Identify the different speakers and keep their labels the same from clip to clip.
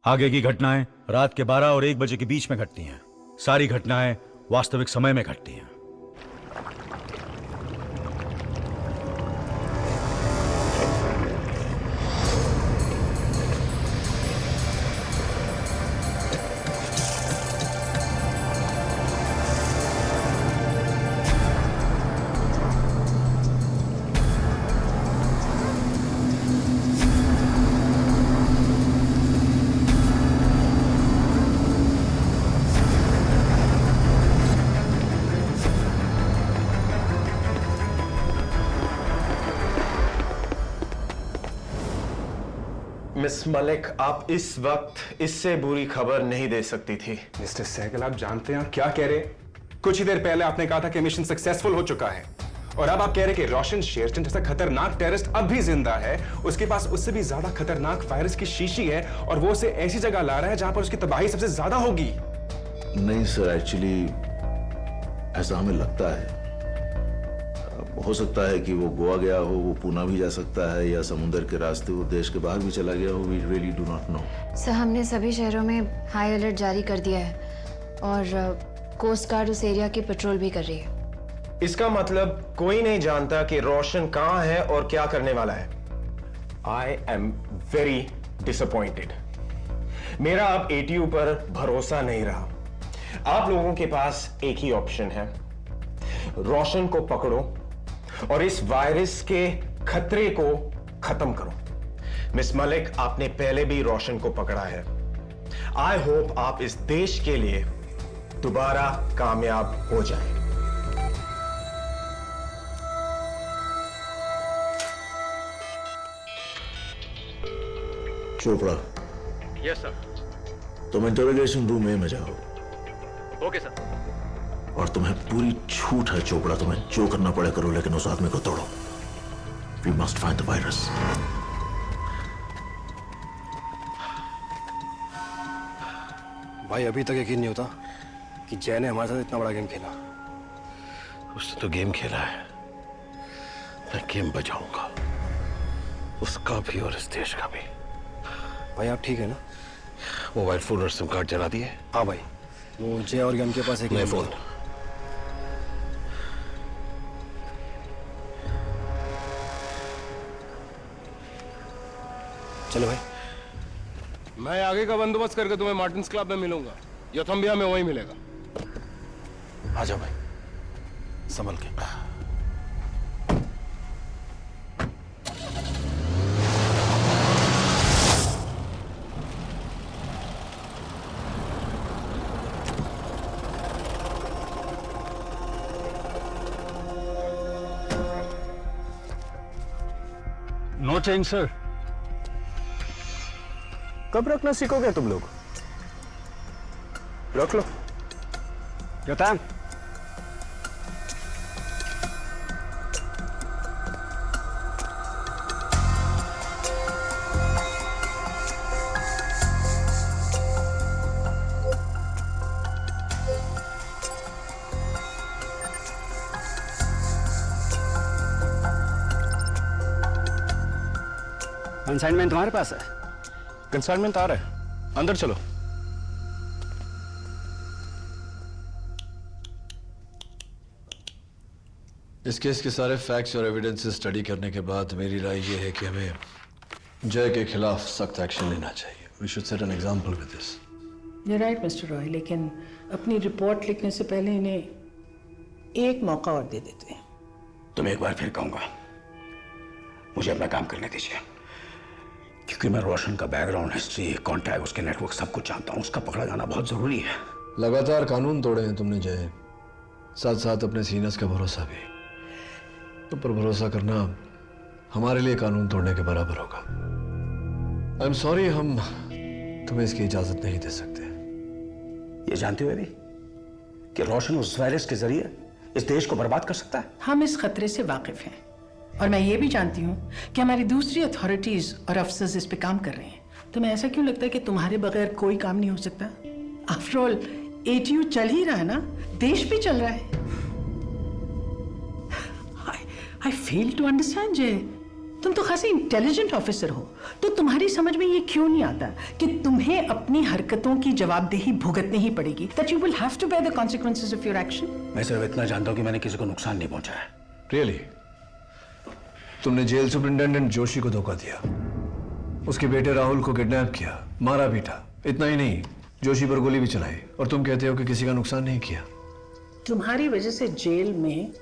Speaker 1: आगे की घटनाएं रात के 12 और 1 बजे के बीच में घटती हैं। सारी घटनाएं वास्तविक समय में घटती हैं।
Speaker 2: मिस मलिक, आप इस वक्त इससे बुरी खबर नहीं दे सकती थी।
Speaker 3: मिस्टर सहगल, आप जानते हैं क्या कह रहे हैं? कुछ ही देर पहले आपने कहा था कि मिशन सक्सेसफुल हो चुका है, और अब आप कह रहे हैं कि रोशन शेरचंद जैसा खतरनाक टेररिस्ट अब भी जिंदा है। उसके पास उससे भी ज्यादा खतरनाक वायरस की शीशी है, और वो उसे ऐसी जगह ला रहा है जहां पर उसकी तबाही सबसे ज्यादा होगी।
Speaker 4: नहीं सर, एक्चुअली ऐसा हमें लगता है। हो सकता है कि वो गोवा गया हो, वो पूना भी जा सकता है, या समुद्र के रास्ते वो देश के बाहर भी चला गया हो। We really do not know.
Speaker 5: Sir, हमने सभी शहरों में हाई अलर्ट जारी कर दिया है और कोस्ट गार्ड उस एरिया की पेट्रोल भी कर रही है।
Speaker 2: इसका मतलब कोई नहीं जानता कि रोशन कहां है और क्या करने वाला है। I am very disappointed. मेरा अब एटीयू पर भरोसा नहीं रहा। आप लोगों के पास एक ही ऑप्शन है, रोशन को पकड़ो और इस वायरस के खतरे को खत्म करो। मिस मलिक, आपने पहले भी रोशन को पकड़ा है। आई होप आप इस देश के लिए दोबारा कामयाब हो जाएं।
Speaker 4: चोपड़ा।
Speaker 6: Yes sir.
Speaker 4: तुम इंटरोगेशन रूम में जाओ।
Speaker 6: Okay sir.
Speaker 4: और तुम्हें पूरी छूट है चोपड़ा, तुम्हें जो करना पड़े करो, लेकिन उस आदमी को तोड़ो। We must find the virus.
Speaker 7: भाई, अभी तक यकीन नहीं होता कि जय ने हमारे साथ इतना बड़ा गेम खेला।
Speaker 6: उसने तो गेम खेला है, मैं गेम बजाऊंगा, उसका भी और इस देश का भी।
Speaker 7: भाई, आप ठीक है ना?
Speaker 6: मोबाइल फोन और सिम कार्ड जला दिए?
Speaker 7: हाँ भाई, वो जय और गेम के पास एक
Speaker 6: नए फोन।
Speaker 7: चलो भाई,
Speaker 3: मैं आगे का बंदोबस्त करके तुम्हें मार्टिन्स क्लब में मिलूंगा। योथम्बिया में वहीं मिलेगा।
Speaker 7: आ जाओ भाई, संभल के।
Speaker 1: No change sir.
Speaker 3: कब रखना सीखोगे तुम लोग? रख लो।
Speaker 7: योताम,
Speaker 3: कंसाइनमेंट तुम्हारे पास है? कंसाइनमेंट आ रहा है, अंदर चलो।
Speaker 8: इस केस के सारे फैक्ट्स और एविडेंसेस स्टडी करने के बाद मेरी राय ये है कि हमें जय के खिलाफ सख्त एक्शन लेना चाहिए। We should set an example with this.
Speaker 9: You right mister Roy, लेकिन अपनी रिपोर्ट लिखने से पहले इन्हें एक मौका और दे देते हैं।
Speaker 6: तुम एक बार फिर कहूंगा, मुझे अपना काम करने दीजिए, क्योंकि मैं रोशन का बैकग्राउंड, हिस्ट्री, कॉन्टैक्ट, उसके नेटवर्क सब कुछ जानता हूं। उसका पकड़ा जाना बहुत जरूरी है।
Speaker 8: लगातार कानून तोड़े हैं तुमने जय, साथ साथ अपने सीनियर्स का भरोसा भी। तुम पर भरोसा करना हमारे लिए कानून तोड़ने के बराबर होगा। आई एम सॉरी, हम तुम्हें इसकी इजाजत नहीं दे सकते।
Speaker 6: ये जानते हुए भी कि रोशन उस वायरस के जरिए इस देश को बर्बाद कर सकता है।
Speaker 9: हम इस खतरे से वाकिफ हैं, और मैं ये भी जानती हूँ कि हमारी दूसरी अथॉरिटीज और अफसर्स इस पे काम कर रहे हैं। तुम्हें ऐसा क्यों लगता है कि तुम्हारे बगैर कोई काम नहीं हो सकता? आफ्टर ऑल एटीयू चल ही रहा है ना, देश भी चल रहा है। I fail to understand, Jay. तुम तो खासी इंटेलिजेंट ऑफिसर हो, तो तुम्हारी समझ में ये क्यों नहीं आता कि तुम्हें अपनी हरकतों की जवाबदेही भुगतनी ही पड़ेगी, that you will have to bear the consequences of your action?
Speaker 6: मैं सिर्फ इतना जानता हूं कि मैंने किसी को नुकसान नहीं पहुंचाया।
Speaker 8: रियली? तुमने जेल सुपरिंटेंडेंट जोशी को धोखा दिया, उसके बेटे राहुल को किडनैप किया, मारा पीटा। इतना ही नहीं, जोशी पर गोली भी चलाई, और तुम कहते हो कि किसी का नुकसान नहीं किया।
Speaker 9: तुम्हारी वजह से जेल में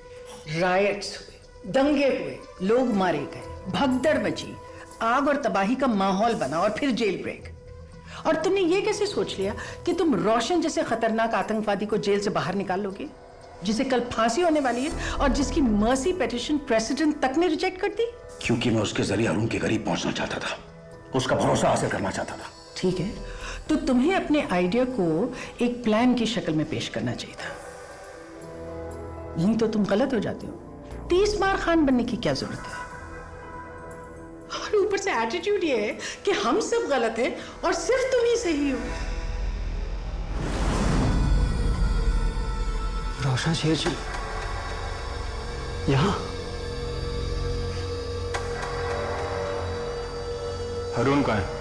Speaker 9: रायट्स हुए, दंगे हुए, लोग मारे गए, भगदड़ मची, आग और तबाही का माहौल बना, और फिर जेल ब्रेक। और तुमने ये कैसे सोच लिया कि तुम रोशन जैसे खतरनाक आतंकवादी को जेल से बाहर निकाल लोगे, जिसे कल फांसी होने वाली है और जिसकी मर्सी पिटीशन प्रेसिडेंट तक ने रिजेक्ट कर दी?
Speaker 6: क्योंकि मैं उसके जरिए अरुण के करीब पहुंचना चाहता था, उसका भरोसा हासिल करना चाहता था।
Speaker 9: ठीक है, तो तुम्हें अपने आइडिया को एक प्लान की शक्ल में पेश करना चाहिए था। नहीं तो तुम गलत हो जाते हो। 30 बार खान बनने की क्या जरूरत है? और ऊपर से एटीट्यूड ये है कि हम सब गलत हैं और सिर्फ तुम ही सही हो।
Speaker 7: रोशन शेर जी यहाँ?
Speaker 3: अरुण कहाँ है?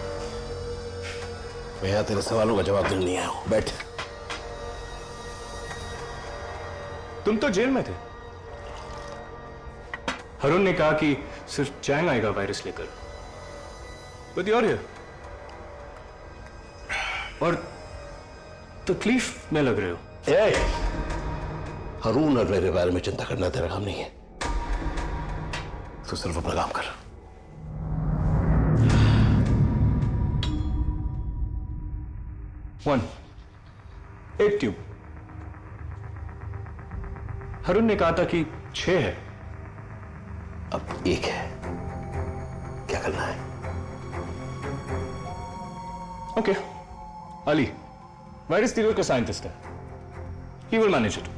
Speaker 7: मैं यहाँ तेरे सवालों का जवाब देने नहीं आया हूँ, बैठ।
Speaker 3: तुम तो जेल में थे। अरुण ने कहा कि सिर्फ चैंग आएगा वायरस लेकर, बट यू आर हियर और तकलीफ में लग रहे हो।
Speaker 7: अरुण और मेरे बारे में चिंता करना तेरा काम नहीं है, तो सिर्फ अपना काम कर।
Speaker 3: वन, एक ट्यूब। अरुण ने कहा था कि 6 है,
Speaker 7: अब 1 है। क्या करना है?
Speaker 3: ओके, अली वायरस थ्योरी का साइंटिस्ट है, ही विल मैनेज इट।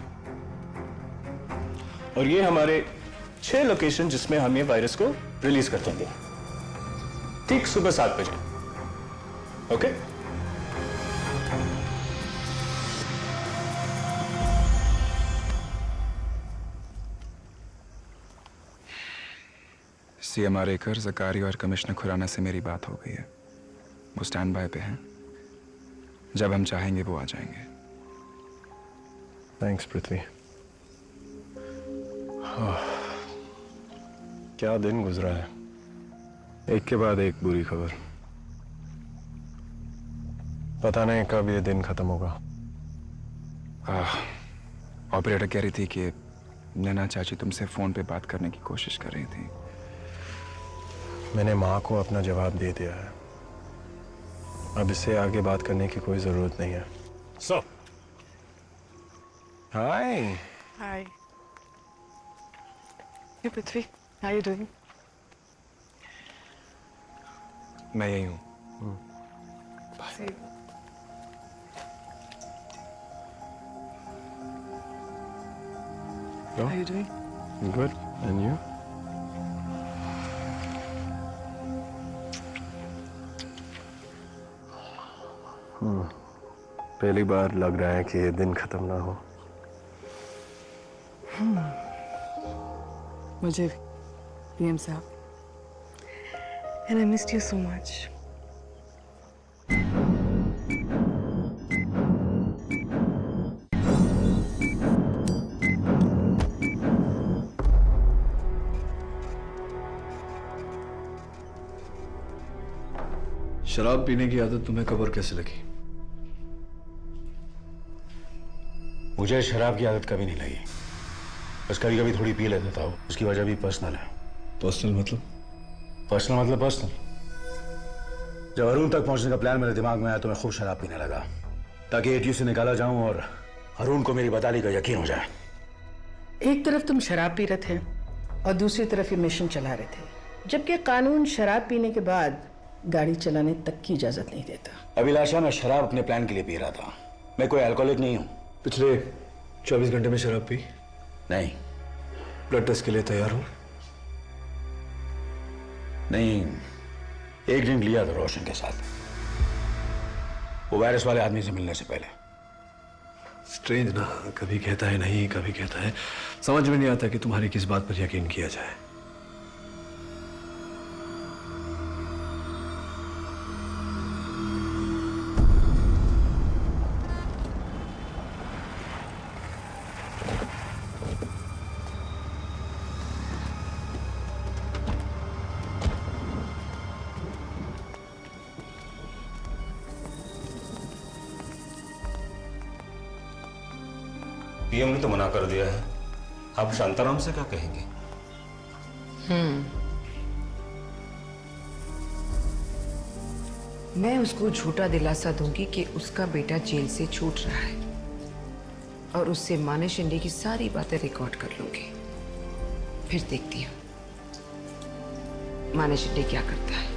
Speaker 3: और ये हमारे 6 लोकेशन जिसमें हम ये वायरस को रिलीज कर देंगे, ठीक सुबह 7 बजे। ओके?
Speaker 10: सीएमआर एकर, जकारी और कमिश्नर खुराना से मेरी बात हो गई है। वो स्टैंड बाय पे हैं, जब हम चाहेंगे वो आ जाएंगे।
Speaker 3: थैंक्स पृथ्वी। क्या दिन गुजरा है, एक के बाद एक बुरी खबर। पता नहीं कब ये दिन खत्म होगा।
Speaker 10: ऑपरेटर कह रही थी कि नैना चाची तुमसे फोन पे बात करने की कोशिश कर रही थी।
Speaker 3: मैंने माँ को अपना जवाब दे दिया है, अब इससे आगे बात करने की कोई जरूरत नहीं है। सो हाय।
Speaker 11: Hi. Hey Prithvi, how are you doing?
Speaker 10: मैं यही हूँ।
Speaker 11: See. How are you doing?
Speaker 3: Good. And you? पहली बार लग रहा है कि ये दिन खत्म ना हो।
Speaker 11: मुझे पीएम साहब, and I missed you so much.
Speaker 8: शराब पीने की आदत तुम्हें कब और कैसे लगी?
Speaker 6: मुझे शराब की आदत कभी नहीं लगी, बस कभी कभी थोड़ी पी लेता था। उसकी वजह भी पर्सनल है।
Speaker 8: पर्सनल मतलब?
Speaker 6: पर्सनल मतलब पर्सनल। जब अरुण तक पहुंचने का प्लान मेरे दिमाग में आया तो मैं खूब शराब पीने लगा, ताकि एटीयू से निकाला जाऊं और अरुण को मेरी बदली का यकीन हो जाए।
Speaker 9: एक तरफ तुम शराब पी रहे थे और दूसरी तरफ ये मिशन चला रहे थे, जबकि कानून शराब पीने के बाद गाड़ी चलाने तक की इजाजत नहीं देता।
Speaker 6: अभिलाषा, मैं शराब अपने प्लान के लिए पी रहा था, मैं कोई अल्कोहलिक नहीं हूं।
Speaker 8: पिछले 24 घंटे में शराब पी?
Speaker 6: नहीं।
Speaker 8: ब्लड टेस्ट के लिए तैयार हूं?
Speaker 6: नहीं, एक ड्रिंक लिया था रोशन के साथ, वो वायरस वाले आदमी से मिलने से पहले।
Speaker 8: स्ट्रेंज ना, कभी कहता है नहीं, कभी कहता है। समझ में नहीं आता कि तुम्हारी किस बात पर यकीन किया जाए।
Speaker 2: पीएम ने तो मना कर दिया है, आप शांताराम से क्या कहेंगे?
Speaker 11: मैं उसको झूठा दिलासा दूंगी कि उसका बेटा जेल से छूट रहा है और उससे माने शिंदे की सारी बातें रिकॉर्ड कर लूंगी। फिर देखती हूँ माने शिंदे क्या करता है।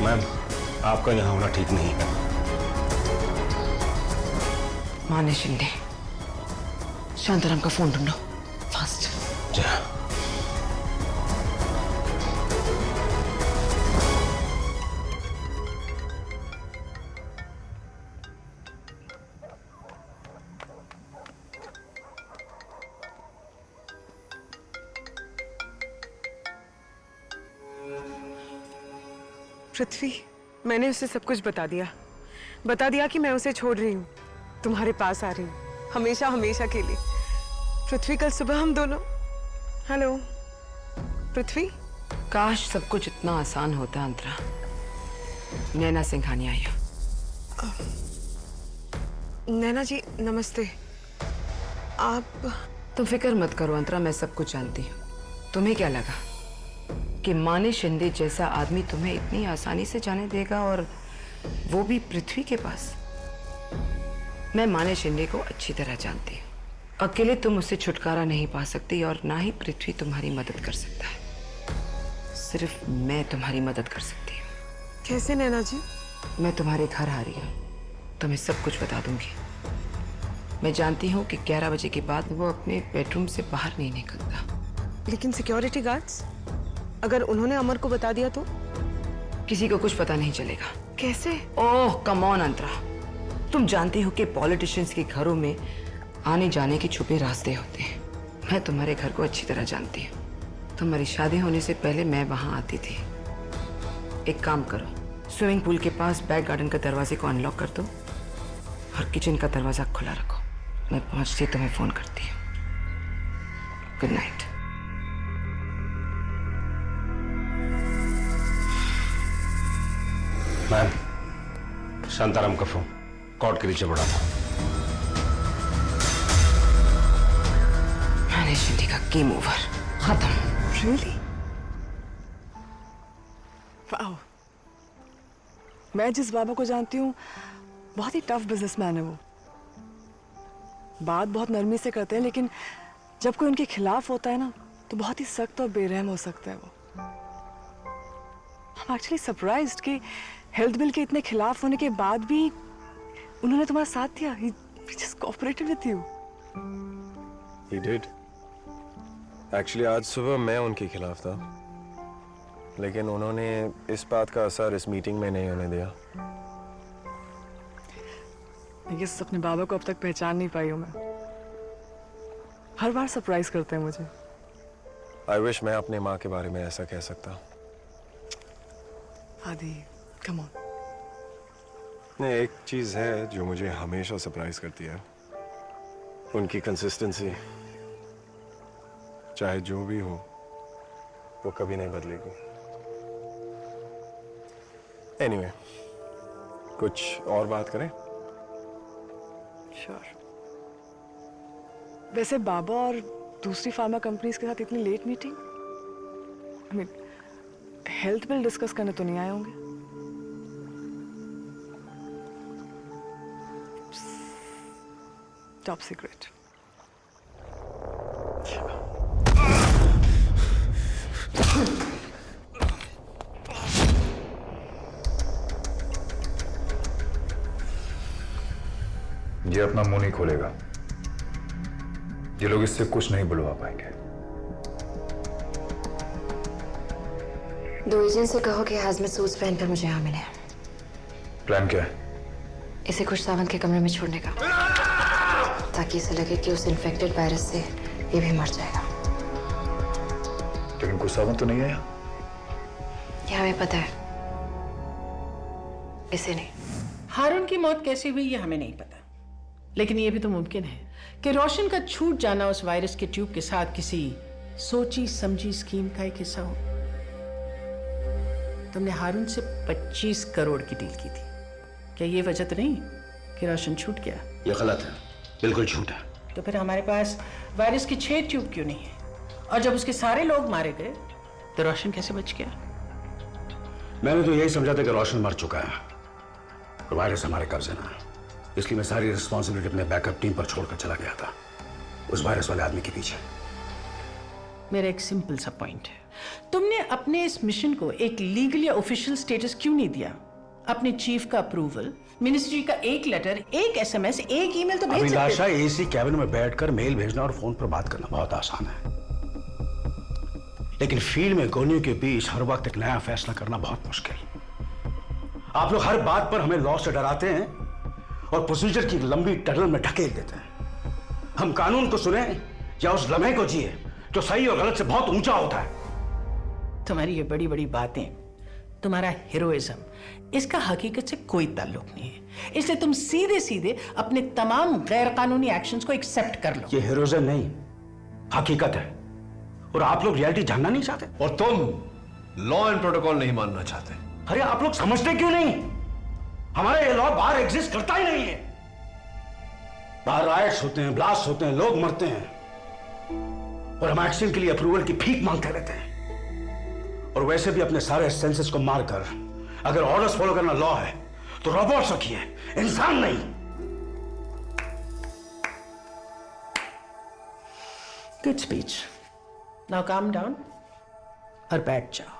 Speaker 2: मैम, आपका यहाँ होना ठीक नहीं है।
Speaker 11: माने शिंदे, शांताराम का फोन ढूंढो फास्ट।
Speaker 2: जी।
Speaker 11: पृथ्वी, मैंने उसे सब कुछ बता दिया कि मैं उसे छोड़ रही हूँ, तुम्हारे पास आ रही हूँ, हमेशा हमेशा के लिए। पृथ्वी, कल सुबह हम दोनों। हेलो पृथ्वी। काश सब कुछ इतना आसान होता अंतरा। नैना सिंघानिया आई हो। नैना जी नमस्ते। आप तुम फिक्र मत करो अंतरा, मैं सब कुछ जानती हूँ। तुम्हें क्या लगा कि माने शिंदे जैसा आदमी तुम्हें इतनी आसानी से जाने देगा, और वो भी पृथ्वी के पास? मैं माने शिंदे को अच्छी तरह जानती हूँ। अकेले तुम उससे छुटकारा नहीं पा सकती और ना ही पृथ्वी तुम्हारी मदद कर सकता है। सिर्फ मैं तुम्हारी मदद कर सकती हूँ। कैसे नैना जी? मैं तुम्हारे घर आ रही हूँ, तुम्हें सब कुछ बता दूंगी। मैं जानती हूँ कि 11 बजे के बाद वो अपने बेडरूम से बाहर नहीं निकलता। लेकिन सिक्योरिटी गार्ड्स, अगर उन्होंने अमर को बता दिया तो? किसी को कुछ पता नहीं चलेगा। कैसे? ओह कम ऑन अंतरा, तुम जानती हो कि पॉलिटिशियंस के घरों में आने जाने के छुपे रास्ते होते हैं। मैं तुम्हारे घर को अच्छी तरह जानती हूँ। तुम्हारी शादी होने से पहले मैं वहां आती थी। एक काम करो, स्विमिंग पूल के पास बैक गार्डन का दरवाजे को अनलॉक कर दो और किचन का दरवाजा खुला रखो। मैं पहुंचती तुम्हें फोन करती हूँ। Good night.
Speaker 2: मैम, शांताराम का फोन कोर्ट के नीचे पड़ा था।
Speaker 11: माने शिंदे का गेम ओवर, खत्म। रियली? वाओ। मैं जिस बाबा को जानती हूँ बहुत ही टफ बिजनेसमैन है वो। बात बहुत नरमी से करते हैं, लेकिन जब कोई उनके खिलाफ होता है ना तो बहुत ही सख्त और बेरहम हो सकता है वो। I'm actually surprised कि हेल्थ बिल के इतने खिलाफ होने के बाद भी उन्होंने तुम्हारा साथ दिया। He just cooperated with you.
Speaker 2: He did. Actually आज सुबह मैं उनके खिलाफ था, लेकिन उन्होंने इस बात का असर इस मीटिंग में नहीं होने दिया।
Speaker 11: I guess अपने बाबा को अब तक पहचान नहीं पाई हूँ मैं। हर बार सरप्राइज करते हैं मुझे।
Speaker 2: I wish मैं अपने माँ के बारे में ऐसा कह सकता।
Speaker 11: आदि, come on.
Speaker 2: नहीं, एक चीज है जो मुझे हमेशा सरप्राइज करती है, उनकी कंसिस्टेंसी। चाहे जो भी हो, वो कभी नहीं बदलेगी। एनीवे, कुछ और बात करें?
Speaker 11: श्योर। वैसे बाबा और दूसरी फार्मा कंपनीज के साथ इतनी late meeting? I mean health bill discuss करने तो नहीं आए होंगे? Top secret.
Speaker 10: ये अपना मुंह नहीं खोलेगा। ये लोग इससे कुछ नहीं बुलवा पाएंगे।
Speaker 5: दो एजेंट से कहो कि हाजमत सूट्स पहनकर मुझे यहाँ मिले।
Speaker 10: प्लान क्या है?
Speaker 5: इसे खुश सावंत के कमरे में छोड़ने का, ताकि इसे लगे कि उस इन्फेक्टेड वायरस से ये भी मर जाएगा।
Speaker 10: लेकिन खुश सावंत तो नहीं आया।
Speaker 5: ये हमें पता है, इसे नहीं।
Speaker 9: हारून की मौत कैसे हुई ये हमें नहीं पता, लेकिन ये भी तो मुमकिन है कि रोशन का छूट जाना उस वायरस के ट्यूब के साथ किसी सोची समझी स्कीम का एक हिस्सा हो। तुमने हारून से 25 करोड़ की डील की थी, क्या ये वजह तो नहीं कि रोशन छूट गया?
Speaker 6: ये गलत है, बिल्कुल झूठ है।
Speaker 9: तो फिर हमारे पास वायरस के 6 ट्यूब क्यों नहीं है? और जब उसके सारे लोग मारे गए तो रोशन कैसे बच गया?
Speaker 6: मैंने तो यही समझा था कि रोशन मर चुका है और वायरस हमारे कब्जे में है, इसलिए मैं सारी रिस्पॉन्सिबिलिटी अपने बैकअप टीम पर छोड़कर चला गया था उस वायरस वाले आदमी के पीछे।
Speaker 9: मेरा एक सिंपल सा पॉइंट है, तुमने अपने इस मिशन को एक लीगल या ऑफिशियल स्टेटस क्यों नहीं दिया? अपने चीफ का अप्रूवल, मिनिस्ट्री का एक लेटर, एक एसएमएस, एक ईमेल तो भेज सकते थे।
Speaker 6: अभिलाषा, एसी कैबिन में बैठकर मेल भेजना और फोन पर बात करना बहुत आसान है, लेकिन फील्ड में गोलियों के बीच हर वक्त एक नया फैसला करना बहुत मुश्किल। आप लोग हर बात पर हमें लॉ से डराते हैं और प्रोसीजर की लंबी टनल में ढकेल देते हैं। हम कानून को सुने या उस लम्हे को जिए जो सही और गलत से बहुत ऊंचा होता है।
Speaker 9: तुम्हारी ये बड़ी बड़ी बातें, तुम्हारा हीरोइज्म, इसका हकीकत से कोई ताल्लुक नहीं है, इसलिए तुम सीधे सीधे अपने तमाम गैर कानूनी एक्शंस को एक्सेप्ट कर लो।
Speaker 6: ये हीरोइज्म नहीं, हकीकत है, और आप लोग रियलिटी जानना नहीं चाहते।
Speaker 8: और तुम लॉ एंड प्रोटोकॉल नहीं मानना चाहते।
Speaker 6: अरे आप लोग समझते क्यों नहीं? हमारा ये लॉ बाहर एग्जिस्ट करता ही नहीं है। बाहर राइट्स होते हैं, ब्लास्ट होते हैं, लोग मरते हैं, और हम एक्शन के लिए अप्रूवल की भीख मांगते रहते हैं। और वैसे भी अपने सारे सेंसेस को मारकर अगर ऑर्डर्स फॉलो करना लॉ है तो रोबोट्स रखिए, इंसान नहीं।
Speaker 9: Good speech, now calm down और बैठ जाओ।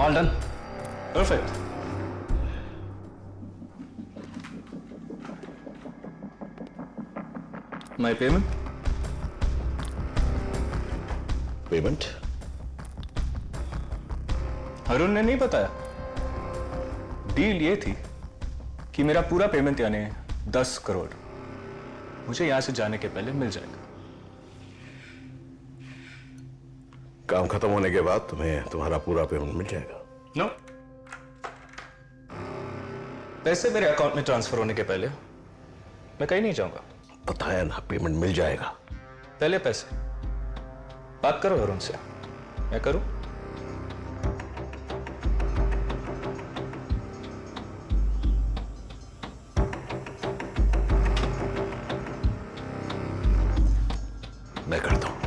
Speaker 6: All done.
Speaker 3: Perfect. My payment?
Speaker 7: Payment?
Speaker 3: Arun ने नहीं बताया। डील ये थी कि मेरा पूरा पेमेंट यानी 10 करोड़ मुझे यहां से जाने के पहले मिल जाएगा।
Speaker 7: काम खत्म होने के बाद तुम्हें तुम्हारा पूरा पेमेंट मिल जाएगा।
Speaker 3: नो, पैसे मेरे अकाउंट में ट्रांसफर होने के पहले मैं कहीं नहीं जाऊंगा।
Speaker 7: बताया ना, पेमेंट मिल जाएगा।
Speaker 3: पहले पैसे। बात करो अरुण से। मैं करूं?
Speaker 7: मैं करता हूं।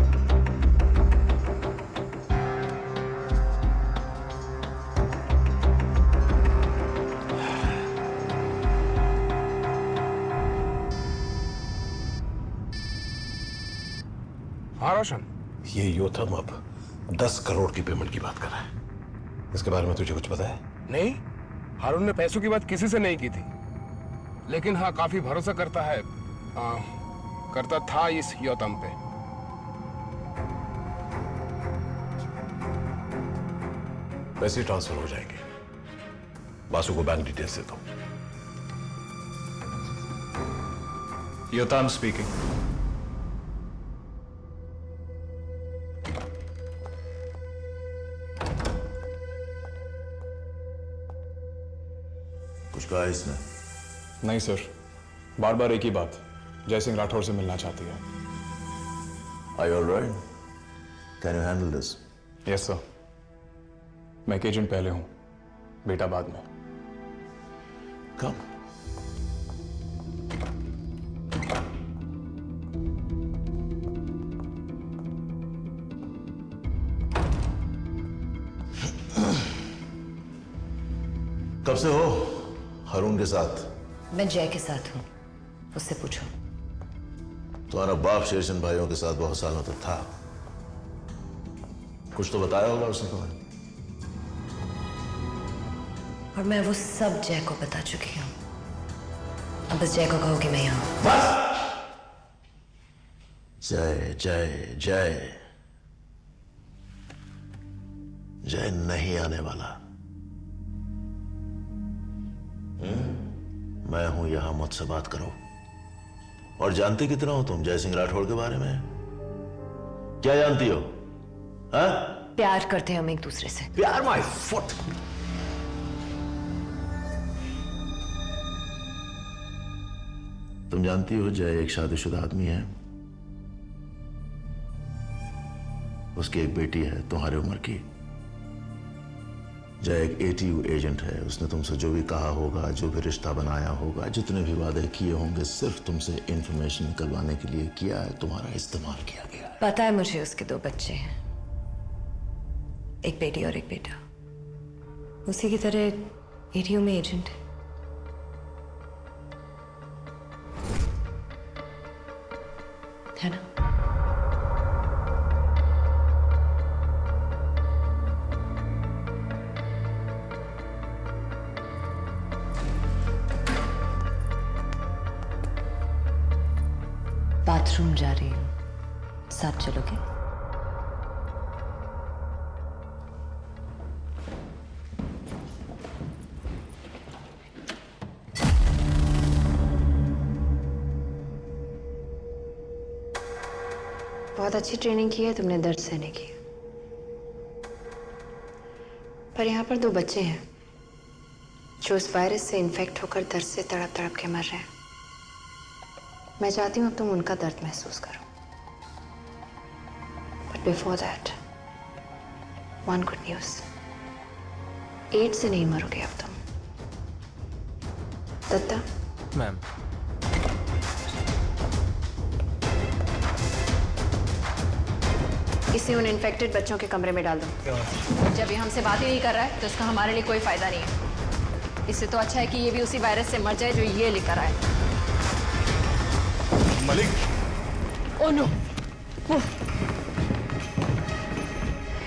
Speaker 12: हाँ रोशन,
Speaker 7: ये योथम अब 10 करोड़ की पेमेंट की बात कर रहा है। इसके बारे में तुझे कुछ पता है?
Speaker 12: नहीं, हारून ने पैसों की बात किसी से नहीं की थी, लेकिन हाँ काफी भरोसा करता है, करता था इस योथम पे।
Speaker 7: पैसे ट्रांसफर हो जाएंगे। बासु को बैंक डिटेल्स दे दो।
Speaker 3: योथम स्पीकिंग।
Speaker 4: कुछ कहा इसने?
Speaker 3: नहीं सर, बार बार एक ही बात, जय सिंह राठौर से मिलना चाहती है।
Speaker 4: Are you all right? Can you handle this?
Speaker 3: Yes sir. मैं एक एजेंट पहले हूं, बेटा बाद में।
Speaker 7: Come. कब से हो हारून के साथ?
Speaker 5: मैं जय के साथ हूँ, उससे पूछो।
Speaker 4: तुम्हारा बाप शेरचंद भाइयों के साथ बहुत सालों तक था। कुछ तो बताया होगा उसने तुम्हें।
Speaker 13: और मैं वो सब जय को बता चुकी हूँ। अब बस जय को कहो कि मैं यहाँ हूँ।
Speaker 4: बस। जय जय जय जय नहीं आने वाला। मैं हूं यहां, मुझसे बात करो। और जानती कितना हो तुम जय सिंह राठौड़ के बारे में? क्या जानती हो? हाँ?
Speaker 13: प्यार करते हैं हम एक दूसरे से।
Speaker 4: प्यार माय फुट। तुम जानती हो जय एक शादीशुदा आदमी है। उसकी एक बेटी है तुम्हारी उम्र की। जय एक ATU एजेंट है। उसने तुमसे जो भी कहा होगा, जो भी रिश्ता बनाया होगा, जितने भी वादे किए होंगे, सिर्फ तुमसे इंफॉर्मेशन निकलवाने के लिए किया है। तुम्हारा इस्तेमाल किया गया है।
Speaker 13: पता है मुझे उसके 2 बच्चे हैं, एक बेटी और एक बेटा। उसी की तरह ATU में एजेंट है। है ना? बाथरूम जा रही हूँ, साथ चलोगे?
Speaker 5: बहुत अच्छी ट्रेनिंग की है तुमने दर्द सहने की। पर यहाँ पर 2 बच्चे हैं जो उस वायरस से इन्फेक्ट होकर दर्द से तड़प तड़प के मर रहे हैं। मैं चाहती हूँ अब तुम उनका दर्द महसूस करो। But before that, one good news, AIDS से नहीं मरोगे अब तुम। दत्ता।
Speaker 14: मैम।
Speaker 5: इसे उन इन्फेक्टेड बच्चों के कमरे में डाल दो। जब ये हमसे बात ही नहीं कर रहा है तो इसका हमारे लिए कोई फायदा नहीं है। इससे तो अच्छा है कि ये भी उसी वायरस से मर जाए जो ये लेकर आए।
Speaker 1: मलिक।
Speaker 5: ओह नो,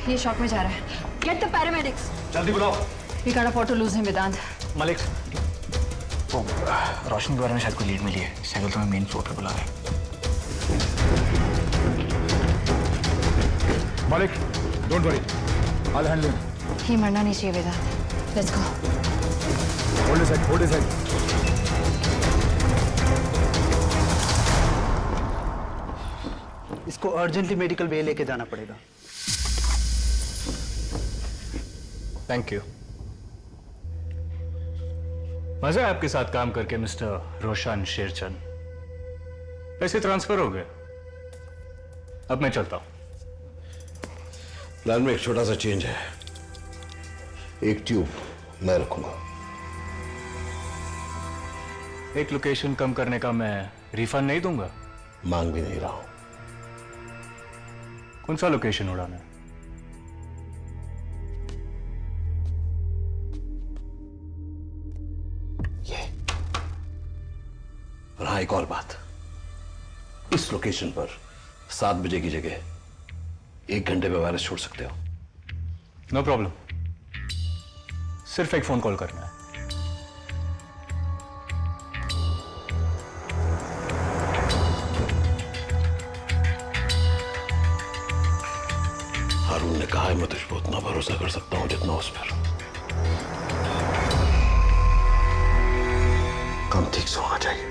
Speaker 5: ये शॉक में जा रहा है। Get the paramedics.
Speaker 1: जल्दी बुलाओ।
Speaker 5: We got a photo lose him Vedant.
Speaker 14: Malik, वो रोशनी के बारे में शायद कोई लीड मिली है। सैगल तुम्हें मेन फ्लोर पे बुला रहे हैं।
Speaker 12: Malik, don't worry, I will handle
Speaker 5: ये मरना नहीं चाहिए Vedant. Let's go.
Speaker 12: Hold his head, hold his head.
Speaker 14: इसको अर्जेंटली मेडिकल वे लेके जाना पड़ेगा।
Speaker 15: Thank you. मजा है आपके साथ काम करके मिस्टर रोशन शेरचंद। पैसे ट्रांसफर हो गए, अब मैं चलता हूं।
Speaker 7: प्लान में एक छोटा सा चेंज है। एक ट्यूब मैं रखूंगा।
Speaker 15: एक लोकेशन कम करने का मैं रिफंड नहीं दूंगा।
Speaker 7: मांग भी नहीं रहा हूं।
Speaker 15: कौन सा लोकेशन उड़ाना है?
Speaker 7: ये। और हाँ, एक और बात, इस लोकेशन पर 7 बजे की जगह 1 घंटे में वायरस छोड़ सकते हो।
Speaker 15: नो प्रॉब्लम, सिर्फ एक फोन कॉल करना है।
Speaker 7: हारून ने कहा है मैं तुझ पर उतना भरोसा कर सकता हूं जितना उस पर। काम ठीक से होना चाहिए।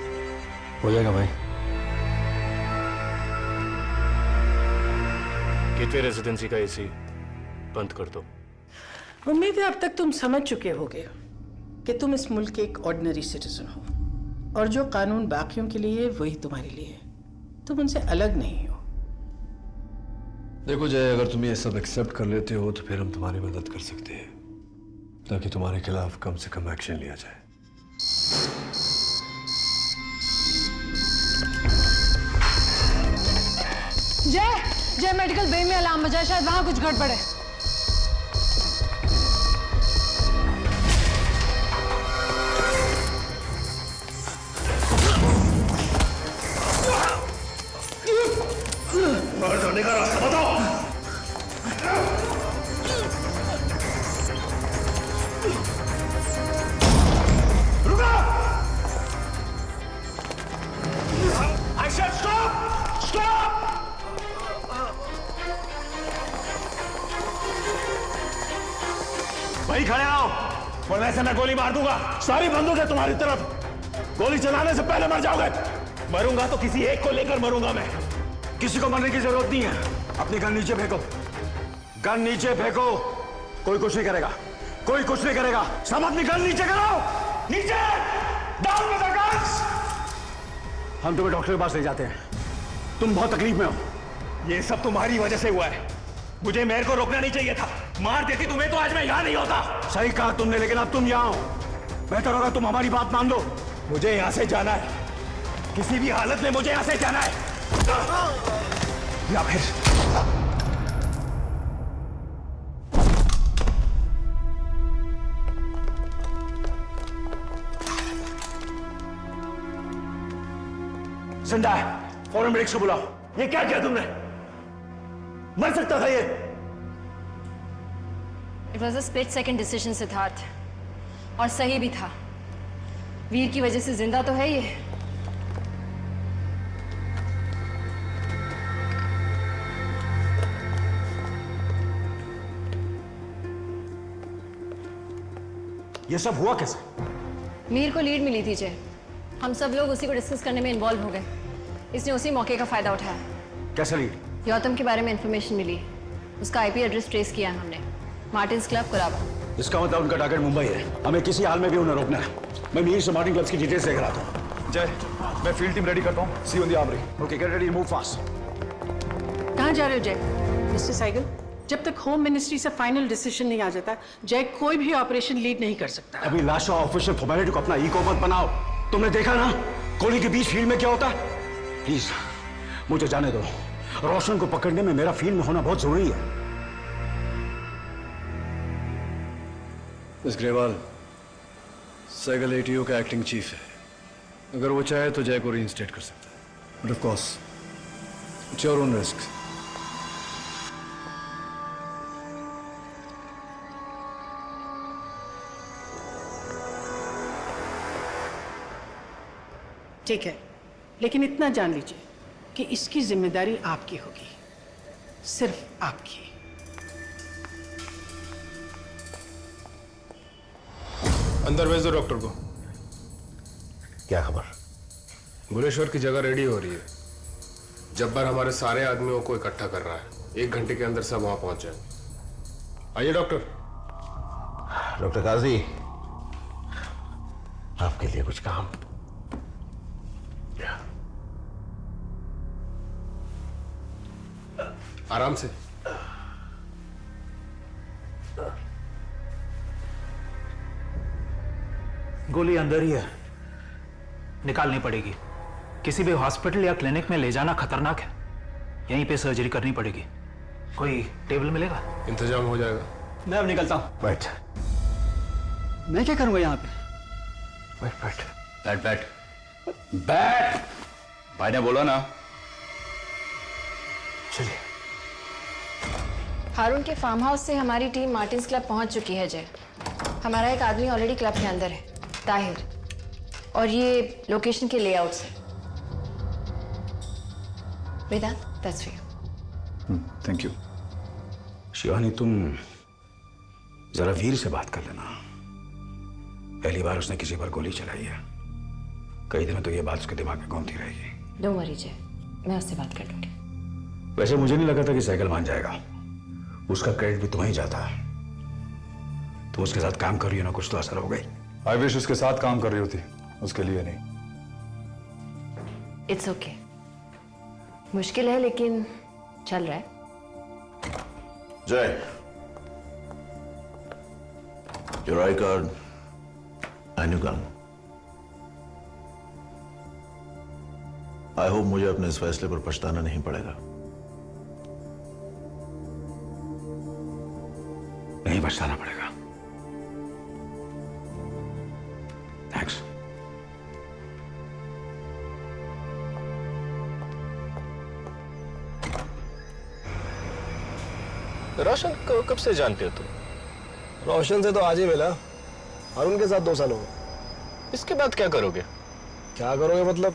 Speaker 15: हो जाएगा भाई। गेटवे रेजिडेंसी का एसी बंद कर दो।
Speaker 9: उम्मीद है अब तक तुम समझ चुके होगे कि तुम इस मुल्क के एक ऑर्डिनरी सिटीजन हो और जो कानून बाकियों के लिए वही तुम्हारे लिए है। तुम उनसे अलग नहीं हो।
Speaker 8: देखो जय, अगर तुम ये सब एक्सेप्ट कर लेते हो तो फिर हम तुम्हारी मदद कर सकते हैं ताकि तुम्हारे खिलाफ कम से कम एक्शन लिया जाए।
Speaker 5: जय मेडिकल बे में अलार्म बजा, शायद वहां कुछ गड़बड़ है।
Speaker 6: से मैं गोली मार दूंगा। सारी बंदूक है तुम्हारी तरफ, गोली चलाने से पहले मर जाओगे। मरूंगा तो किसी एक को लेकर मरूंगा मैं। किसी को मरने की जरूरत नहीं है। अपनी गन नीचे फेंको, गन नीचे फेंको। कोई कुछ नहीं करेगा, कोई कुछ नहीं करेगा। सब अपनी गन नीचे करो, नीचे, डाउन विद द गन्स। हम तुम्हें डॉक्टर के पास ले जाते हैं, तुम बहुत तकलीफ में हो। ये सब तुम्हारी वजह से हुआ है। मुझे मेयर को रोकना नहीं चाहिए था, मार देती तुम्हें तो आज मैं यहां नहीं होता। सही कहा तुमने, लेकिन अब तुम यहां हो। बेहतर होगा तुम हमारी बात मान लो। मुझे यहां से जाना है, किसी भी हालत में मुझे यहां से जाना है। या फिर जिंदा है, फौरन ब्रेक से बुलाओ। ये क्या किया तुमने? मर सकता था ये।
Speaker 13: It was a split second decision, Siddharth, और सही भी था। वीर की वजह से जिंदा तो है ये।
Speaker 6: ये सब हुआ कैसे?
Speaker 13: मीर को लीड मिली थी जय, हम सब लोग उसी को डिस्कस करने में इन्वॉल्व हो गए। इसने उसी मौके का फायदा उठाया।
Speaker 6: कैसे लीड?
Speaker 13: गौतम के बारे में इंफॉर्मेशन मिली, उसका आईपी एड्रेस ट्रेस किया है हमने। मार्टिन्स क्लब कुराबा।
Speaker 6: इसका मतलब उनका टारगेट मुंबई है। हमें किसी हाल में भी उन्हें रोकना है। मैं मीर से मार्टिन क्लब्स की डिटेल्स लेकर आता हूँ। जय, मैं फील्ड टीम रेडी करता हूँ। See on the armoury. Okay, get ready, move fast.
Speaker 9: कहाँ जा रहे हो जय? मिस्टर साइगल, जब तक होम मिनिस्ट्री से फाइनल डिसीजन नहीं आ जाता, जय कोई भी ऑपरेशन लीड नहीं कर सकता।
Speaker 6: अभी लाशा ऑफिशियल फॉर्मेलिटी को अपना इको मत बनाओ। तुमने देखा ना गोली के बीच फील्ड में क्या होता है। प्लीज मुझे जाने दो। रोशन को पकड़ने में मेरा फील्ड में होना बहुत जरूरी है।
Speaker 8: मिस ग्रेवाल, साइगल एटीओ का एक्टिंग चीफ है। अगर वो चाहे तो जय को रीइंस्टेट कर सकता है, but of course it's your own risk.
Speaker 9: ठीक है, लेकिन इतना जान लीजिए कि इसकी जिम्मेदारी आपकी होगी, सिर्फ आपकी।
Speaker 12: अंदर भेज दो डॉक्टर को।
Speaker 7: क्या खबर?
Speaker 12: भुवनेश्वर की जगह रेडी हो रही है। जब्बार हमारे सारे आदमियों को इकट्ठा कर रहा है। 1 घंटे के अंदर सब वहां पहुंच जाए। आइए डॉक्टर।
Speaker 7: डॉक्टर काजी, आपके लिए कुछ काम?
Speaker 12: आराम से।
Speaker 14: गोली अंदर ही है, निकालनी पड़ेगी। किसी भी हॉस्पिटल या क्लिनिक में ले जाना खतरनाक है। यहीं पे सर्जरी करनी पड़ेगी। कोई टेबल मिलेगा?
Speaker 12: इंतजाम हो जाएगा।
Speaker 6: मैं अब निकलता हूं।
Speaker 7: बैठ।
Speaker 6: मैं क्या करूंगा यहाँ पे?
Speaker 7: बैठ बैठ
Speaker 15: बैठ बैठ बैठ। भाई ने बोला ना।
Speaker 7: चलिए।
Speaker 13: हारून के फार्म हाउस से हमारी टीम मार्टिन्स क्लब पहुंच चुकी है जय। हमारा एक आदमी ऑलरेडी क्लब के अंदर है, ताहिर, और ये लोकेशन के लेआउट्स है। Vedant, that's for you.
Speaker 6: Thank you. Shivani, तुम जरा वीर से बात कर लेना। पहली बार उसने किसी पर गोली चलाई है। कई दिनों तो ये बात उसके दिमाग में घूमती रहेगी।
Speaker 13: डोंट वरी जय, मैं उससे बात कर लूंगी।
Speaker 6: वैसे मुझे नहीं लगा था कि साइकिल मान जाएगा। उसका क्रेडिट भी तुम्हें ही जाता है। तुम उसके साथ काम कर रही हो ना, कुछ तो असर हो गई।
Speaker 16: आई विश उसके साथ काम कर रही होती, उसके लिए नहीं।
Speaker 13: It's okay. मुश्किल है लेकिन चल रहा है।
Speaker 4: जय, your I card and your gun. I hope मुझे अपने इस फैसले पर पछताना नहीं पड़ेगा।
Speaker 6: नहीं पछताना पड़ेगा। थैंक्स।
Speaker 17: रोशन को कब से जानते हो तुम? रोशन से तो आज ही मिला, हारून के साथ 2 साल हो गए। इसके बाद क्या करोगे? क्या करोगे मतलब?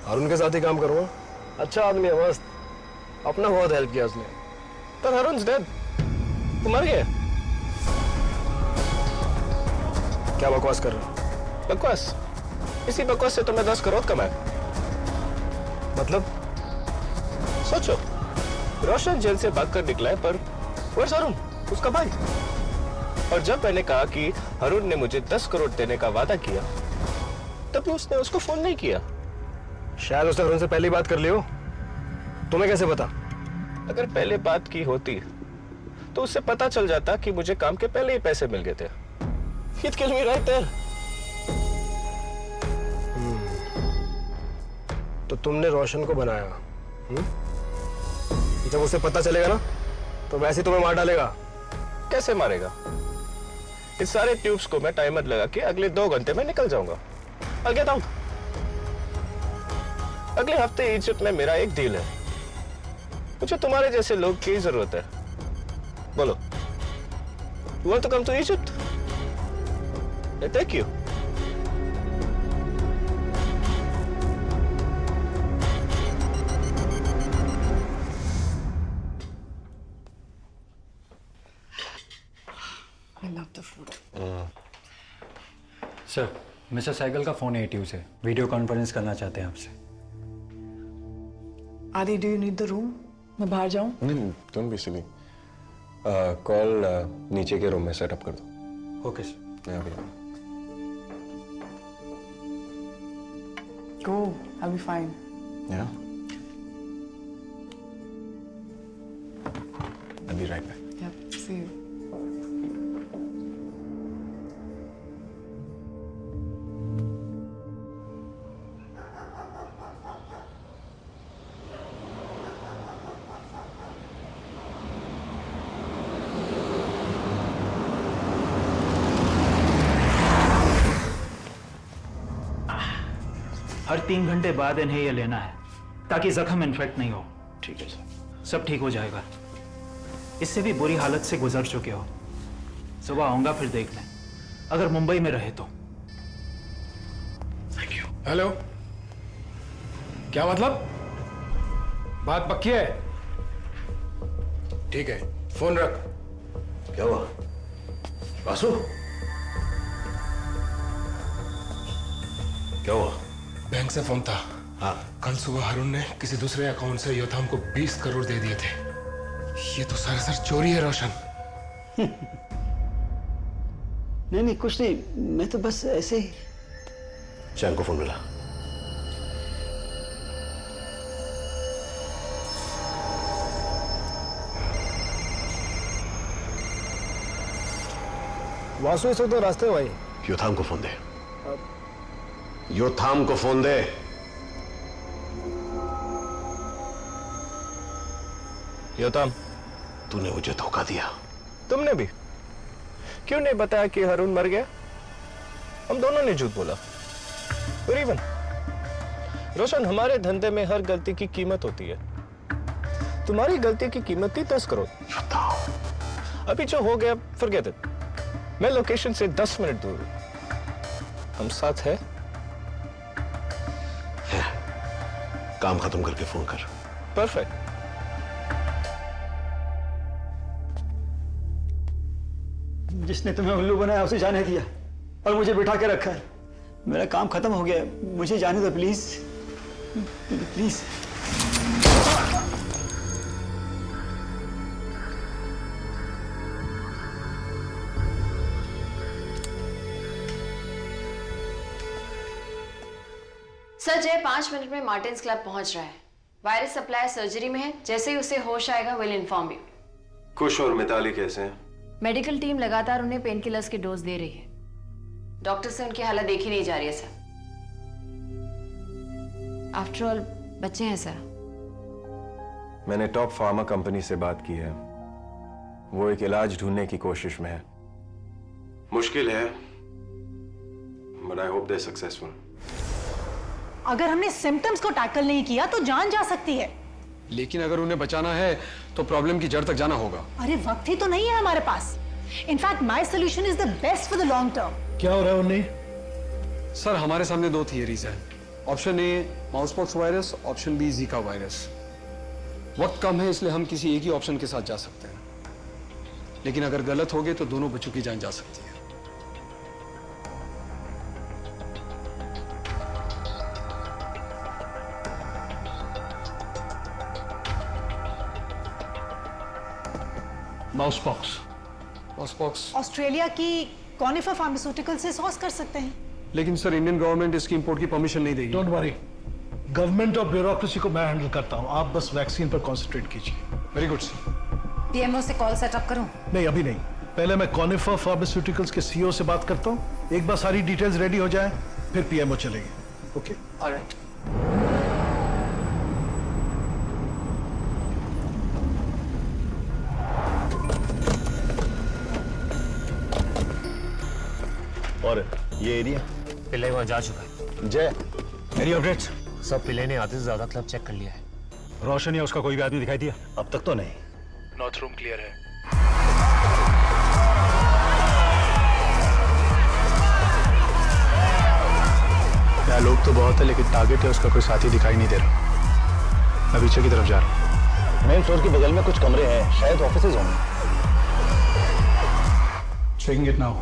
Speaker 17: हारून के साथ ही काम करूंगा। अच्छा आदमी है, मस्त, अपना बहुत हेल्प किया उसने। पर हारून डेड, तू मर गया। क्या बकवास कर रहे हो?
Speaker 2: बकवास? इसी बकवास से तो मैं 10 करोड़ कमाया। मतलब सोचो, रोशन जेल से भागकर निकला है, पर where's अरुण, उसका भाई। और जब मैंने कहा कि अरुण ने मुझे 10 करोड़ देने का वादा किया, तब उसने उसको फोन नहीं किया।
Speaker 17: शायद उसने अरुण से पहली बात कर ली हो। तुम्हें कैसे पता?
Speaker 2: अगर पहले बात की होती तो उससे पता चल जाता कि मुझे काम के पहले ही पैसे मिल गए थे। He'd kill me right there.
Speaker 17: तो तुमने रोशन को बनाया। जब उसे पता चलेगा ना, तो वैसे ही तुम्हें मार डालेगा।
Speaker 2: कैसे मारेगा? इस सारे ट्यूब्स को मैं टाइमर लगा के अगले 2 घंटे में निकल जाऊंगा। I'll get out. अगले हफ्ते इजिप्ट में मेरा एक डील है। मुझे तुम्हारे जैसे लोग की जरूरत है। बोलो, you want to come to Egypt? I take you.
Speaker 9: I love the food.
Speaker 15: Sir, mister cycle का फोन ATU से वीडियो कॉन्फ्रेंस करना चाहते हैं आपसे।
Speaker 9: आदि, do you need the room? मैं बाहर जाऊं?
Speaker 3: नहीं, डोंट बी सिली। कॉल नीचे के रूम में सेटअप कर दो।
Speaker 15: Okay sir.
Speaker 3: मैं अभी
Speaker 9: Go, I'll be fine.
Speaker 3: Yeah. I'll be right back.
Speaker 9: Yep, see you.
Speaker 14: हर 3 घंटे बाद इन्हें ये लेना है ताकि जख्म इन्फेक्ट नहीं हो।
Speaker 15: ठीक है सर।
Speaker 14: सब ठीक हो जाएगा। इससे भी बुरी हालत से गुजर चुके हो। सुबह आऊंगा, फिर देख लें। अगर मुंबई में रहे तो।
Speaker 12: Thank you. हेलो, क्या मतलब? बात पक्की है? ठीक है, फोन रख।
Speaker 7: क्या हुआ वासु? क्या हुआ?
Speaker 12: बैंक से फोन था।
Speaker 7: हाँ।
Speaker 12: कल सुबह अरुण ने किसी दूसरे अकाउंट से योथाम को 20 करोड़ दे दिए थे। ये तो सरासर चोरी है रोशन।
Speaker 6: नहीं कुछ नहीं, मैं तो बस ऐसे ही।
Speaker 7: चैन को फोन मिला।
Speaker 17: वासु इस वक्त तो रास्ते में भाई।
Speaker 7: योथाम को फोन दे। योथाम को फोन दे।
Speaker 2: योथाम,
Speaker 7: तूने मुझे धोखा दिया।
Speaker 2: तुमने भी? क्यों नहीं बताया कि अरुण मर गया? हम दोनों ने झूठ बोला। और इवन रोशन, हमारे धंधे में हर गलती की कीमत होती है। तुम्हारी गलती की कीमत थी 10 करोड़। अभी जो हो गया फॉरगेट इट। मैं लोकेशन से 10 मिनट दूर हूं। हम साथ हैं?
Speaker 7: काम खत्म करके फोन कर।
Speaker 2: परफेक्ट।
Speaker 6: जिसने तुम्हें उल्लू बनाया उसे जाने दिया और मुझे बिठा के रखा है। मेरा काम खत्म हो गया, मुझे जाने दो प्लीज प्लीज।
Speaker 13: सर, जय 5 मिनट में मार्टिन्स क्लब पहुंच रहा है। वायरस सप्लाई सर्जरी में है। जैसे ही उसे होश आएगा विल इन्फॉर्म यू।
Speaker 3: कुश और मिताली कैसे हैं?
Speaker 13: मेडिकल टीम लगातार उन्हें पेन किलर्स के डोज दे रही है। डॉक्टर से उनकी हालत देखी नहीं जा रही है सर। आफ्टर ऑल बच्चे हैं सर।
Speaker 2: मैंने टॉप फार्मा कंपनी से बात की है। वो एक इलाज ढूंढने की कोशिश में है।
Speaker 3: मुश्किल है, but I hope they successful.
Speaker 18: अगर हमने सिम्टम्स को टैकल नहीं किया तो जान जा सकती है।
Speaker 8: लेकिन अगर उन्हें बचाना है तो प्रॉब्लम की जड़ तक जाना होगा।
Speaker 18: अरे वक्त ही तो नहीं है हमारे पास। In fact my solution is the best for the long term.
Speaker 8: क्या हो रहा है उन्हें? सर, हमारे सामने 2 थियरीज हैं। Option A mousepox virus, option B Zika virus. वक्त कम है, इसलिए हम किसी एक ही ऑप्शन के साथ जा सकते हैं। लेकिन अगर गलत हो गए तो दोनों बच्चों की जान जा सकती है। Mouse pox.
Speaker 18: ऑस्ट्रेलिया की कॉनिफर फार्मास्यूटिकल से सोर्स कर सकते हैं।
Speaker 8: लेकिन सर इंडियन गवर्नमेंट इसकी इंपोर्ट की परमिशन नहीं देगी। डोंट वरी, गवर्नमेंट और ब्यूरोक्रेसी को मैं हैंडल करता हूँ, आप बस वैक्सीन पर कॉन्सेंट्रेट कीजिए। Very good sir.
Speaker 13: पीएमओ से कॉल सेटअप करूं?
Speaker 8: नहीं अभी नहीं, पहले मैं कॉनिफर फार्मास्यूटिकल्स के सीईओ से बात करता हूँ। एक बार सारी डिटेल्स रेडी हो जाए फिर पीएमओ चलेंगे। Okay alright.
Speaker 17: और ये एरिया
Speaker 19: पिल्ले वहां जा चुका है।
Speaker 17: जय,
Speaker 1: मेरी अपडेट्स?
Speaker 19: सब पिल्ले ने आधे से ज्यादा क्लब चेक कर लिया है।
Speaker 1: रोशन या उसका कोई भी आदमी दिखाई दिया?
Speaker 17: अब तक तो नहीं।
Speaker 8: नॉर्थ रूम क्लियर है।
Speaker 14: यहाँ लोग तो बहुत है लेकिन टारगेट है उसका कोई साथी दिखाई नहीं दे रहा। मैं पीछे की तरफ जा रहा हूँ।
Speaker 17: मेन फ्लोर के बगल में कुछ कमरे हैं, शायद ऑफिसेज होंगे।
Speaker 14: Checking it now.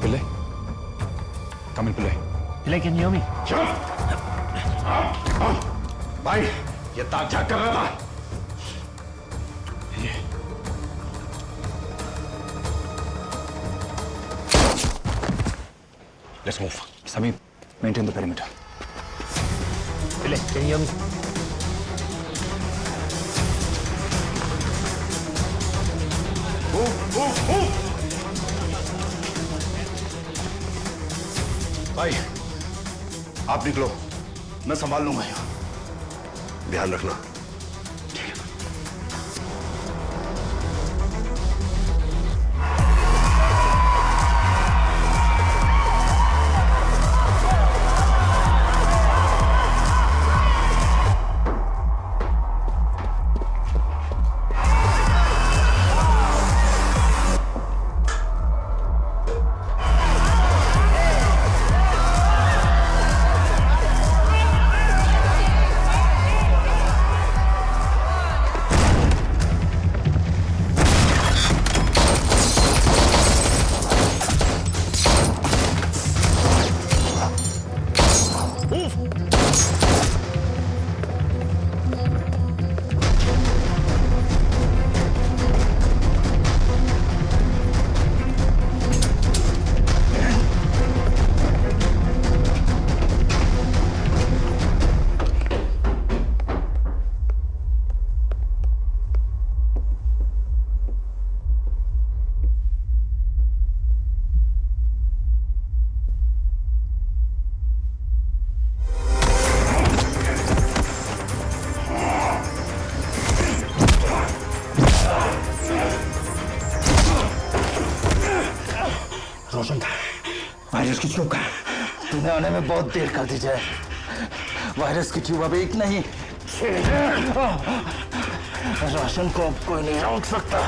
Speaker 10: Pillai, come in, Pillai.
Speaker 19: Pillai, can you hear me?
Speaker 6: भाई, ये ताक झाक कर रहा था।
Speaker 10: Let's move. Samir, maintain the perimeter.
Speaker 19: Pillai, can you hear me?
Speaker 17: भाई, आप निकलो, मैं संभाल लूंगा यहाँ। ध्यान रखना।
Speaker 6: रोशन था, वायरस की ट्यूब का तुम्हें आने में बहुत देर कर दी जाए। वायरस की ट्यूब अब एक नहीं, रोशन को अब कोई नहीं रोक सकता।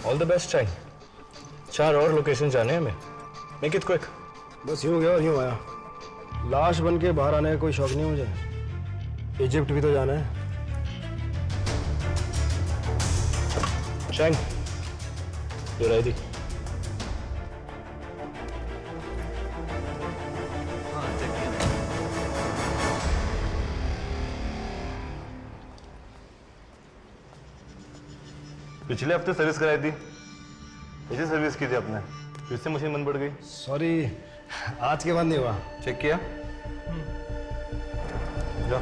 Speaker 17: All the best time. 4 और लोकेशन जाने हैं हमें। Make it quick.
Speaker 20: बस यूं गया और यूं आया। लाश बन के बाहर आने का कोई शौक नहीं मुझे। इजिप्ट भी तो जाना है।
Speaker 17: Chang, you ready?
Speaker 21: पिछले हफ्ते सर्विस कराई थी, ऐसी सर्विस की थी आपने, फिर से मशीन बंद पड़ गई।
Speaker 20: सॉरी, आज के बाद नहीं हुआ।
Speaker 21: चेक किया? जाओ।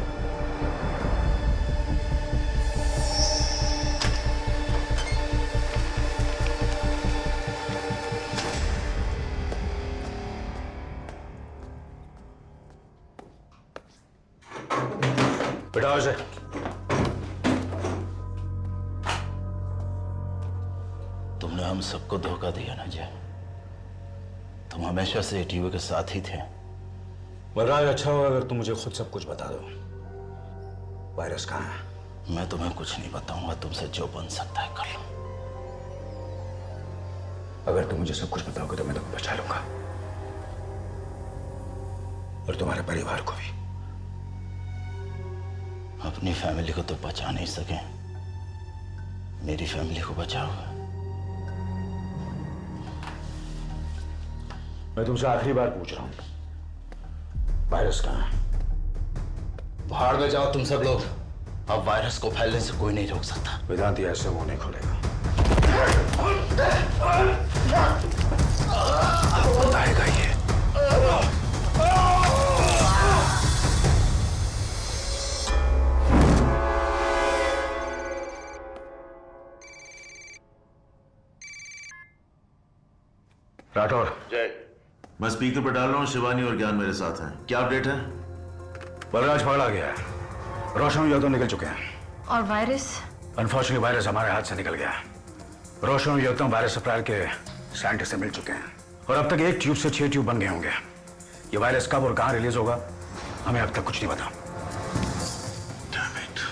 Speaker 1: बेटा अजय,
Speaker 4: तुमने हम सबको धोखा दिया ना जय। तुम हमेशा से एटीओ के साथ ही थे।
Speaker 1: बलराज, अच्छा होगा अगर तुम मुझे खुद सब कुछ बता दो। वायरस कहाँ है?
Speaker 7: मैं तुम्हें कुछ नहीं बताऊंगा, तुमसे जो बन सकता है कर लो।
Speaker 6: अगर तुम मुझे सब कुछ बताओगे तो मैं तुम्हें बचा लूंगा, और तुम्हारे परिवार को भी।
Speaker 7: अपनी फैमिली को तो बचा नहीं सके, मेरी फैमिली को बचाओगे।
Speaker 6: मैं तुमसे आखिरी बार पूछ रहा हूं, वायरस कहां है?
Speaker 7: भाड़ में जाओ तुम सब लोग। अब वायरस को फैलने से कोई नहीं रोक सकता।
Speaker 6: वेदांती ऐसे मुंह नहीं खोलेगा। बताएगा ये। राठौर।
Speaker 4: जय। मैं स्पीकर पर डाल रहा हूँ, शिवानी और ज्ञान मेरे साथ हैं। क्या अपडेट है?
Speaker 6: बलराज पकड़ा गया है, रोशन योद्धम निकल चुके हैं।
Speaker 13: और वायरस?
Speaker 6: अनफॉर्चुनेटली वायरस हमारे हाथ से निकल गया। रोशन योद्धम वायरस सप्लायर के साइंटिस्ट से मिल चुके हैं, और अब तक एक ट्यूब से 6 ट्यूब बन गए होंगे। ये वायरस कब और कहां रिलीज होगा हमें अब तक कुछ नहीं पता।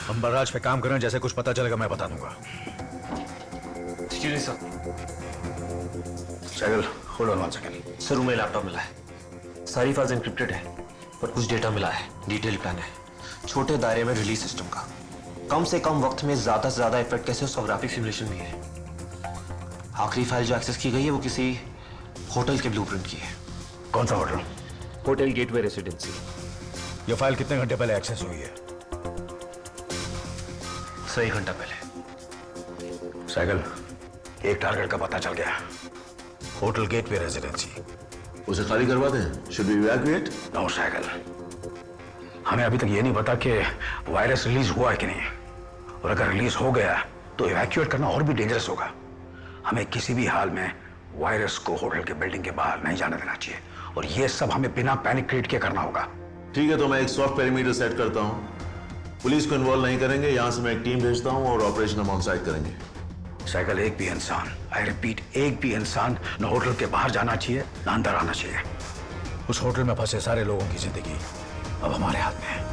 Speaker 1: हम बलराज पे काम कर रहे हैं, जैसे कुछ पता चलेगा मैं बता दूंगा।
Speaker 6: Cycle hold on 1 second.
Speaker 19: Sir room में लैपटॉप मिला है, सारी फाइल्स एनक्रिप्टेड है, पर कुछ डेटा मिला है। डिटेल प्लान है, छोटे दायरे में रिलीज सिस्टम का, कम से कम वक्त में ज्यादा से ज्यादा इफेक्ट कैसे, उसका ग्राफिक सिमुलेशन भी है। आखिरी फाइल जो एक्सेस की गई है वो किसी होटल के ब्लूप्रिंट की है।
Speaker 1: कौन सा होटल?
Speaker 19: Hotel gateway residency.
Speaker 1: ये फाइल कितने घंटे पहले एक्सेस हुई है?
Speaker 19: सर 1 घंटा पहले।
Speaker 6: साइकिल, एक टारगेट का पता चल गया, होटल गेटवे रेजिडेंसी।
Speaker 4: उसे खाली करवा दें? Should we evacuate?
Speaker 6: No cycle, हमें अभी तक ये नहीं पता कि वायरस रिलीज हुआ है कि नहीं, और अगर रिलीज हो गया तो इवैक्यूएट करना और भी डेंजरस होगा। हमें किसी भी हाल में वायरस को होटल के बिल्डिंग के बाहर नहीं जाने देना चाहिए, और ये सब हमें बिना पैनिक क्रिएट किए करना होगा।
Speaker 4: ठीक है, तो मैं एक सॉफ्ट पेरीमीटर सेट करता हूँ, पुलिस को इन्वॉल्व नहीं करेंगे। यहां से मैं एक टीम भेजता हूँ और ऑपरेशन हम ऑन साइट करेंगे।
Speaker 6: साइकिल, एक भी इंसान, आई रिपीट, एक भी इंसान न होटल के बाहर जाना चाहिए न अंदर आना चाहिए।
Speaker 1: उस होटल में फंसे सारे लोगों की जिंदगी अब हमारे हाथ में है।